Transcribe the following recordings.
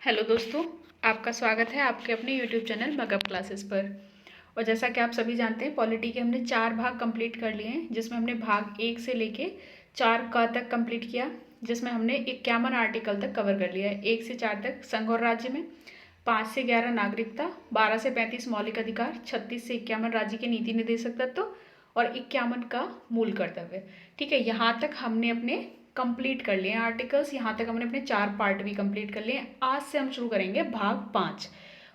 Hello दोस्तों, आपका स्वागत है आपके अपने यूट्यूब चैनल मगअप क्लासेस पर। और जैसा कि आप सभी जानते हैं, पॉलिटी के हमने 4 भाग कंप्लीट कर लिए हैं, जिसमें हमने भाग 1 से लेके 4 का तक कंप्लीट किया, जिसमें हमने 51 आर्टिकल तक कवर कर लिया है। 1 से 4 तक संघ और राज्य में, 5 से 11 नागरिकता, 12 से 35 मौलिक अधिकार, 36 से 51 राज्य के नीति निर्देशक तत्व और 51 का मूल कर्तव्य। ठीक है, यहाँ तक हमने अपने कंप्लीट कर लिए आर्टिकल्स। यहाँ तक हमने अपने 4 पार्ट भी कंप्लीट कर लिए। आज से हम शुरू करेंगे भाग 5,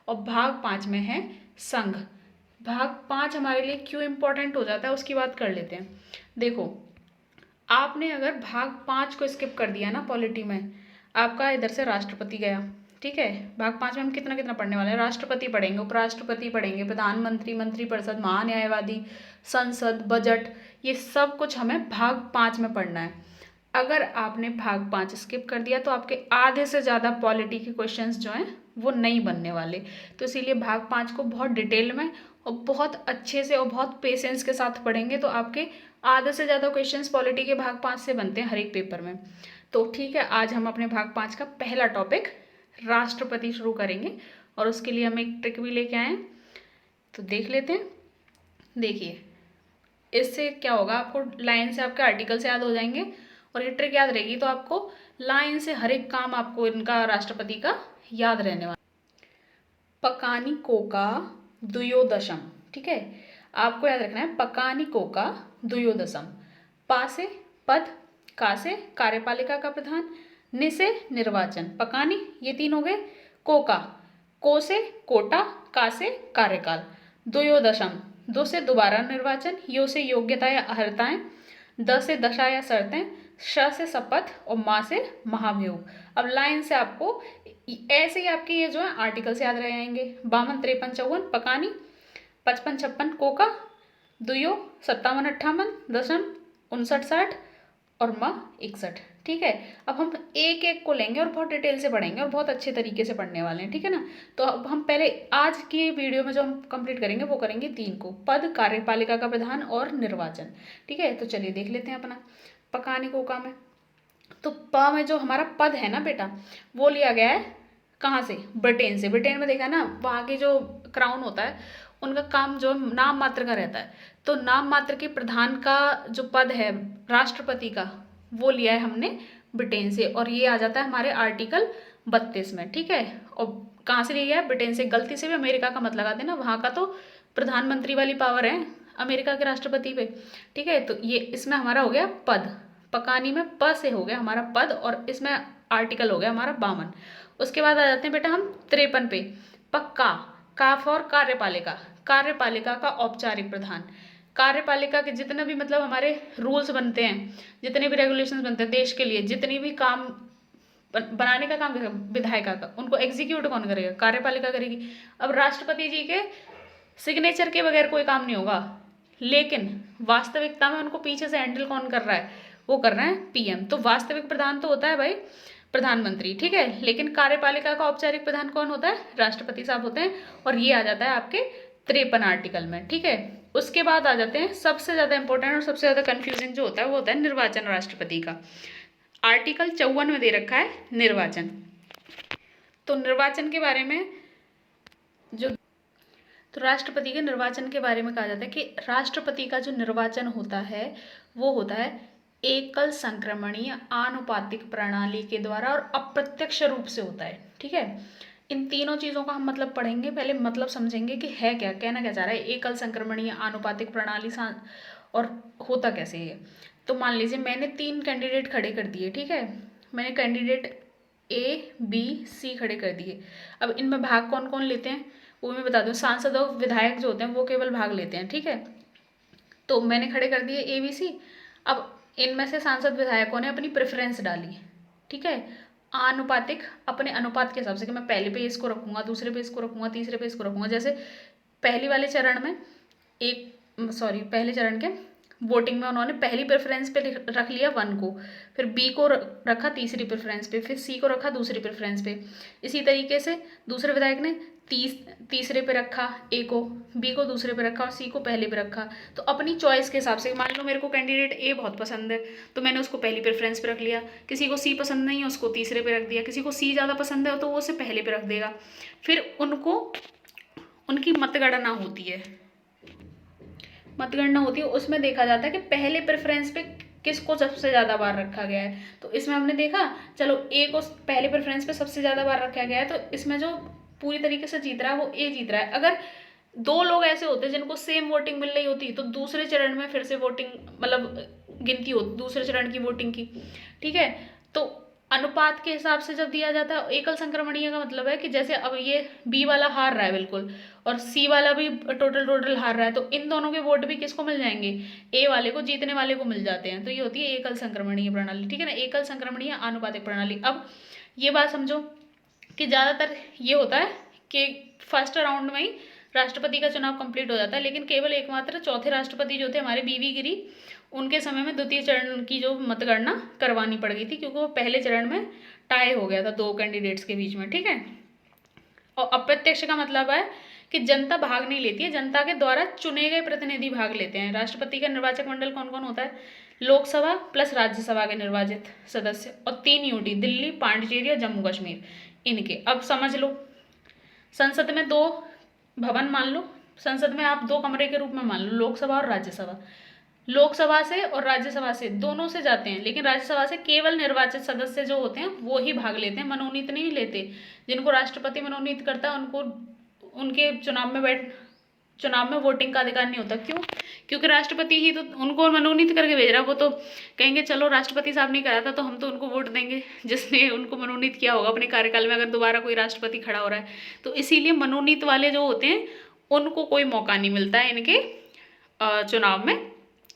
और भाग 5 में है संघ। भाग 5 हमारे लिए क्यों इम्पोर्टेंट हो जाता है उसकी बात कर लेते हैं। देखो, आपने अगर भाग 5 को स्किप कर दिया ना पॉलिटी में, आपका इधर से राष्ट्रपति गया। ठीक है, भाग 5 में हम कितना कितना पढ़ने वाले हैं। राष्ट्रपति पढ़ेंगे, उपराष्ट्रपति पढ़ेंगे, प्रधानमंत्री, मंत्रिपरिषद, महान्यायवादी, संसद, बजट, ये सब कुछ हमें भाग 5 में पढ़ना है। अगर आपने भाग 5 स्किप कर दिया तो आपके आधे से ज़्यादा पॉलिटी के क्वेश्चंस जो हैं वो नहीं बनने वाले। तो इसीलिए भाग 5 को बहुत डिटेल में और बहुत अच्छे से और बहुत पेशेंस के साथ पढ़ेंगे तो आपके आधे से ज़्यादा क्वेश्चंस पॉलिटी के भाग 5 से बनते हैं हर एक पेपर में। तो ठीक है, आज हम अपने भाग 5 का पहला टॉपिक राष्ट्रपति शुरू करेंगे, और उसके लिए हम एक ट्रिक भी लेके आए हैं, तो देख लेते हैं। देखिए, इससे क्या होगा, आपको लाइन से आपके आर्टिकल से याद हो जाएंगे, और ये ट्रिक याद रहेगी तो आपको लाइन से हर एक काम आपको इनका राष्ट्रपति का याद रहने वाला। पकानी कोका द्वयोदशम। ठीक है, आपको याद रखना है पकानी कोका द्वयोदशम। पा से पद, का से कार्यपालिका का प्रधान, नि से निर्वाचन, पकानी ये 3 हो गए। कोका, को से कोटा, का से कार्यकाल। द्वयोदशम, दो से दोबारा निर्वाचन, यो से योग्यता या अर्हताएं, द से दशा या शर्तें, श से शपथ और मा से महाभियोग। अब लाइन से आपको ऐसे ही आपके ये जो है आर्टिकल से याद रह जाएंगे। 52, 53, 54 पकानी, 55, 56 कोका, दुयो 57, 58, दशम 59, 60 और माँ 61। ठीक है, अब हम एक एक को लेंगे और बहुत डिटेल से पढ़ेंगे और बहुत अच्छे तरीके से पढ़ने वाले हैं। ठीक है ना, तो अब हम पहले आज की वीडियो में जो हम कंप्लीट करेंगे वो करेंगे 3 को, पद, कार्यपालिका का प्रधान और निर्वाचन। ठीक है, तो चलिए देख लेते हैं अपना पकानी कोका में। तो प में जो हमारा पद है ना बेटा, वो लिया गया है कहाँ से? ब्रिटेन से। ब्रिटेन में देखा ना, वहाँ के जो क्राउन होता है उनका काम जो नाम मात्र का रहता है, तो नाम मात्र के प्रधान का जो पद है राष्ट्रपति का, वो लिया है हमने ब्रिटेन से, और ये आ जाता है हमारे आर्टिकल 32 में। ठीक है, और कहाँ से लिया गया है? ब्रिटेन से। गलती से भी अमेरिका का मत लगा देना, वहाँ का तो प्रधानमंत्री वाली पावर है अमेरिका के राष्ट्रपति पे। ठीक है, तो ये इसमें हमारा हो गया पद। पकानी में प से हो गया हमारा पद, और इसमें आर्टिकल हो गया हमारा 52। उसके बाद आ जाते हैं बेटा हम 53 पे। पक्का, का फॉर कार्यपालिका, कार्यपालिका का औपचारिक प्रधान। कार्यपालिका के जितने भी मतलब हमारे रूल्स बनते हैं, जितने भी रेगुलेशंस बनते हैं देश के लिए, जितनी भी काम बनाने का काम विधायिका का, उनको एग्जीक्यूट कौन करेगा? कार्यपालिका करेगी। अब राष्ट्रपति जी के सिग्नेचर के बगैर कोई काम नहीं होगा, लेकिन वास्तविकता में उनको पीछे से हैंडल कौन कर रहा है? वो कर रहे हैं पीएम। तो वास्तविक प्रधान तो होता है भाई प्रधानमंत्री, ठीक है, लेकिन कार्यपालिका का औपचारिक प्रधान कौन होता है? राष्ट्रपति साहब होते हैं, और ये आ जाता है आपके 53 आर्टिकल में। ठीक है, उसके बाद आ जाते हैं सबसे ज़्यादा इंपॉर्टेंट और सबसे ज़्यादा कन्फ्यूजिंग जो होता है वो होता है निर्वाचन राष्ट्रपति का। आर्टिकल 54 में दे रखा है निर्वाचन। तो निर्वाचन के बारे में जो, तो राष्ट्रपति के निर्वाचन के बारे में कहा जाता है कि राष्ट्रपति का जो निर्वाचन होता है वो होता है एकल संक्रमणीय आनुपातिक प्रणाली के द्वारा और अप्रत्यक्ष रूप से होता है। ठीक है, इन तीनों चीज़ों का हम मतलब पढ़ेंगे, पहले मतलब समझेंगे कि है क्या, कहना क्या चाह रहा है एकल संक्रमणीय आनुपातिक प्रणाली, और होता कैसे है। तो मान लीजिए मैंने 3 कैंडिडेट खड़े कर दिए। ठीक है, मैंने कैंडिडेट ए बी सी खड़े कर दिए। अब इनमें भाग कौन कौन लेते हैं वो मैं बता दूं। सांसद और विधायक जो होते हैं वो केवल भाग लेते हैं। ठीक है, तो मैंने खड़े कर दिए ए बी सी। अब इनमें से सांसद विधायकों ने अपनी प्रेफरेंस डाली। ठीक है, आनुपातिक, अपने अनुपात के हिसाब से कि मैं पहले पे इसको रखूंगा, दूसरे पे इसको रखूंगा, तीसरे पे इसको रखूंगा। जैसे पहले चरण के वोटिंग में उन्होंने पहली प्रेफरेंस पे रख लिया 1 को, फिर बी को रखा तीसरी प्रेफरेंस पे, फिर सी को रखा दूसरी प्रेफरेंस पे। इसी तरीके से दूसरे विधायक ने तीसरे पे रखा ए को, बी को दूसरे पे रखा और सी को पहले पे रखा। तो अपनी चॉइस के हिसाब से, मान लो मेरे को कैंडिडेट ए बहुत पसंद है तो मैंने उसको पहली प्रेफरेंस पे रख लिया, किसी को सी पसंद नहीं है उसको तीसरे पे रख दिया, किसी को सी ज़्यादा पसंद है तो वो उसे पहले पे रख देगा। फिर उनको उनकी मतगणना होती है, उसमें देखा जाता है कि पहले प्रेफरेंस पे किसको सबसे ज़्यादा बार रखा गया है। तो इसमें हमने देखा, चलो ए को पहले प्रेफरेंस पे सबसे ज़्यादा बार रखा गया है, तो इसमें जो पूरी तरीके से जीत रहा है वो ए जीत रहा है। अगर 2 लोग ऐसे होते जिनको सेम वोटिंग मिल रही होती तो दूसरे चरण में फिर से वोटिंग मतलब गिनती हो दूसरे चरण की वोटिंग की, ठीक है। तो अनुपात के हिसाब से जब दिया जाता है एकल संक्रमणीय का मतलब है कि जैसे अब ये बी वाला हार रहा है बिल्कुल और सी वाला भी टोटल हार रहा है, तो इन दोनों के वोट भी किसको मिल जाएंगे, ए वाले को, जीतने वाले को मिल जाते हैं। तो ये होती है एकल संक्रमणीय प्रणाली, ठीक है ना, एकल संक्रमणीय आनुपातिक प्रणाली। अब ये बात समझो कि ज़्यादातर ये होता है कि फर्स्ट राउंड में ही राष्ट्रपति का चुनाव कंप्लीट हो जाता है, लेकिन केवल एकमात्र चौथे राष्ट्रपति जो थे हमारे बीवी गिरी, उनके समय में द्वितीय चरण की जो मतगणना करवानी पड़ गई थी क्योंकि वो पहले चरण में टाई हो गया था 2 कैंडिडेट्स के बीच में, ठीक है। और अप्रत्यक्ष का मतलब है कि जनता भाग नहीं लेती है, जनता के द्वारा चुने गए प्रतिनिधि भाग लेते हैं। राष्ट्रपति का निर्वाचक मंडल कौन कौन होता है, लोकसभा प्लस राज्यसभा के निर्वाचित सदस्य और 3 यूटी, दिल्ली, पांडिचेरी और जम्मू कश्मीर, इनके। अब समझ लो, संसद में 2 भवन मान लो, संसद में आप 2 कमरे के रूप में मान लो, लोकसभा और राज्यसभा। लोकसभा से और राज्यसभा से दोनों से जाते हैं, लेकिन राज्यसभा से केवल निर्वाचित सदस्य जो होते हैं वो ही भाग लेते हैं, मनोनीत नहीं लेते। जिनको राष्ट्रपति मनोनीत करता है उनको उनके चुनाव में वोटिंग का अधिकार नहीं होता। क्यों? क्योंकि राष्ट्रपति ही तो उनको मनोनीत करके भेज रहा है। वो तो कहेंगे चलो राष्ट्रपति साहब नहीं करा था तो हम तो उनको वोट देंगे जिसने उनको मनोनीत किया होगा अपने कार्यकाल में, अगर दोबारा कोई राष्ट्रपति खड़ा हो रहा है तो। इसीलिए मनोनीत वाले जो होते हैं उनको कोई मौका नहीं मिलता है इनके चुनाव में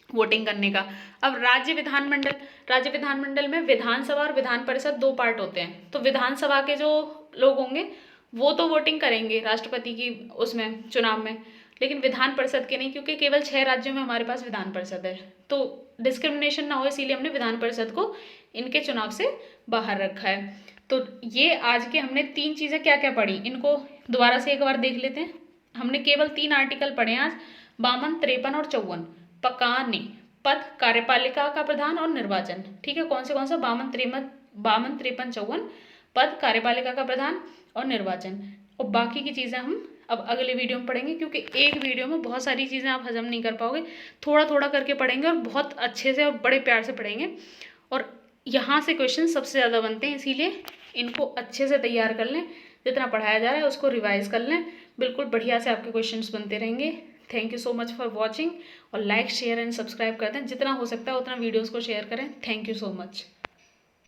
वोटिंग करने का। अब राज्य विधानमंडल में विधानसभा और विधान परिषद 2 पार्ट होते हैं। तो विधानसभा के जो लोग होंगे वो तो वोटिंग करेंगे राष्ट्रपति की उसमें चुनाव में, लेकिन विधान परिषद के नहीं, क्योंकि केवल 6 राज्यों में हमारे पास विधान परिषद है। तो डिस्क्रिमिनेशन ना हो इसीलिए हमने विधान परिषद को इनके चुनाव से बाहर रखा है। तो ये आज के हमने 3 चीज़ें क्या क्या पढ़ी, इनको दोबारा से एक बार देख लेते हैं। हमने केवल 3 आर्टिकल पढ़े आज, 52, 53 और 54। पकाने, पद, कार्यपालिका का प्रधान और निर्वाचन, ठीक है। कौन सा 52, 53, 54, पद, कार्यपालिका का प्रधान और निर्वाचन। और बाकी की चीज़ें हम अब अगले वीडियो में पढ़ेंगे, क्योंकि एक वीडियो में बहुत सारी चीज़ें आप हजम नहीं कर पाओगे, थोड़ा थोड़ा करके पढ़ेंगे और बहुत अच्छे से और बड़े प्यार से पढ़ेंगे। और यहाँ से क्वेश्चन सबसे ज़्यादा बनते हैं, इसीलिए इनको अच्छे से तैयार कर लें। जितना पढ़ाया जा रहा है उसको रिवाइज कर लें, बिल्कुल बढ़िया से आपके क्वेश्चंस बनते रहेंगे। Thank you so much for watching, और लाइक शेयर एंड सब्सक्राइब कर दें, जितना हो सकता है उतना वीडियोज़ को शेयर करें। Thank you so much.